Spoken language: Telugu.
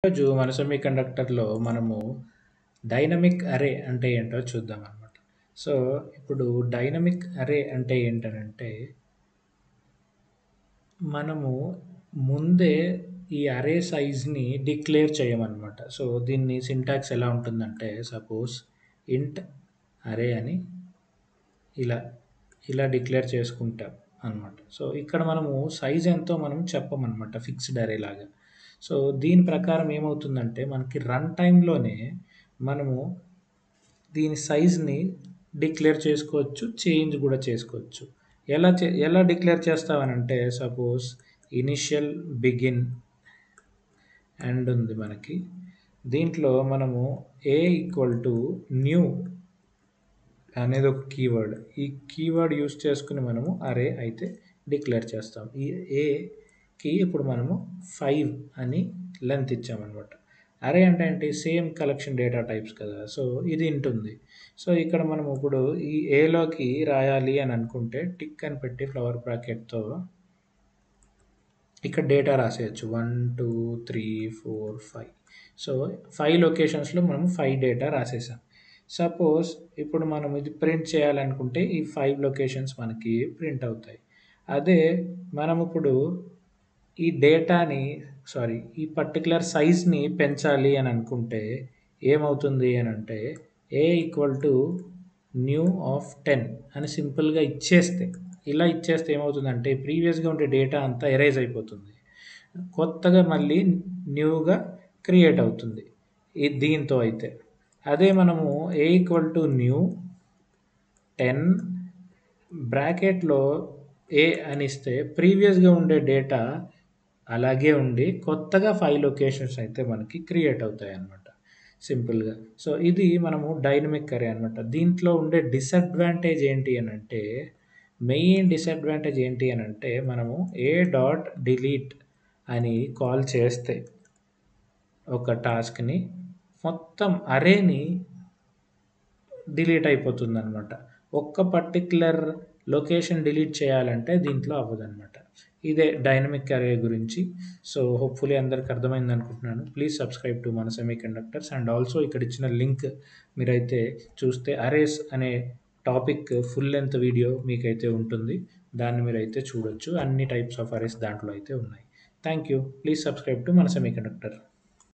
ఈరోజు మన సెమీకండక్టర్‌లో మనము డైనమిక్ అర్రే అంటే ఏంటో చూద్దామనమాట. సో, ఇప్పుడు డైనమిక్ అర్రే అంటే ఏంటనంటే, మనము ముందే ఈ అర్రే సైజ్‌ని డిక్లేర్ చేయమనమాట. సో, దీన్ని సింటాక్స్ ఎలా ఉంటుందంటే, సపోజ్ ఇంట్ అర్రే అని ఇలా, ఇలా డిక్లేర్ చేసుకుంటాం అనమాట. సో, ఇక్కడ మనము సైజ్ ఎంతో మనం చెప్పమనమాట ఫిక్స్‌డ్ అర్రే లాగా. సో, దీని ప్రకారం ఏమవుతుందంటే మనకి రన్ టైమ్‌లోనే మనము దీని సైజ్‌ని డిక్లేర్ చేసుకోవచ్చు. చేంజ్ గూడా చేసుకోవచ్చు. ఎలా డిక్లేర్ చేస్తామనంటే సపోజ్ ఇనిషియల్, బిగిన్, ఎండ్ ఉంది మనకి. దీంట్లో మనము న్యూ అనేది ఒక కీవర్డ్. ఈ కీవర్డ్ యూజ్ చేసుకొని మనము అర్రే అయితే డిక్లేర్ చేస్తాం. ఈ ఏకి ఇప్పుడు మనము 5 అని లెంత్ ఇచ్చామనమాట. అర్రే అంటే ఏంటి? సేమ్ కలెక్షన్ డేటా టైప్స్ కదా! సో, ఇది ఉంటుంది. సో, ఇక్కడ మనం ఇప్పుడు ఈ ఏలోకి రాయాలి అని అనుకుంటే టిక్ అని పెట్టి ఫ్లవర్ బ్రాకెట్‌తో ఇక్కడ డేటా రాసేయొచ్చు. 1, 2, 3, 4, 5. సో, 5 లొకేషన్స్‌లో మనం 5 డేటా రాసేసాం. సపోజ్ ఇప్పుడు మనం ఇది ప్రింట్ చేయాలనుకుంటే ఈ 5 లొకేషన్స్ మనకి ప్రింట్ అవుతాయి. అదే మనమిప్పుడు ఈ డేటాని ఈ పర్టిక్యులర్ సైజ్‌ని పెంచాలి అని అనుకుంటే ఏమవుతుంది అనంటే న్యూ ఆఫ్ 10 అని సింపుల్‌గా ఇచ్చేస్తే, ఇలా ఇచ్చేస్తే ఏమవుతుందంటే ప్రీవియస్‌గా ఉండే డేటా అంతా ఎరేజ్ అయిపోతుంది. కొత్తగా మళ్ళీ న్యూగా క్రియేట్ అవుతుంది. దీంతో అయితే. అదే మనము న్యూ 10 బ్రాకెట్‌లో అని ఇస్తే ప్రీవియస్‌గా ఉండే డేటా అలాగే ఉండి కొత్తగా 5 లొకేషన్స్ అయితే మనకి క్రియేట్ అవుతాయన్నమాట సింపుల్‌గా. సో, ఇది మనము డైనమిక్ అర్రే అనమాట. దీంట్లో ఉండే డిసడ్వాంటేజ్ ఏంటి అనంటే, మెయిన్ డిసడ్వాంటేజ్ ఏంటి అనంటే, మనము డిలీట్ అని కాల్ చేస్తే ఒక టాస్క్‌ని మొత్తం అర్రేని డిలీట్ అయిపోతుందనమాట. ఒక్క పర్టిక్యులర్ లొకేషన్ డిలీట్ చేయాలంటే దీంట్లో అవ్వదనమాట. ఇదే డైనమిక్ అర్రే గురించి. సో, హోప్‌ఫుల్లీ అందరికి అర్థమైందనుకుంటున్నాను. ప్లీజ్ సబ్స్క్రైబ్ టు మన సెమీకండక్టర్స్ అండ్ ఆల్సో ఇక్కడ ఇచ్చిన లింక్ మీరైతే చూస్తే అరేస్ అనే టాపిక్ ఫుల్ లెంగ్త్ వీడియో మీకైతే ఉంటుంది. దాన్ని మీరైతే చూడొచ్చు. అన్ని టైప్స్ ఆఫ్ అరేస్ దాంట్లో అయితే ఉన్నాయి. Thank you. Please subscribe to మన సెమీకండక్టర్.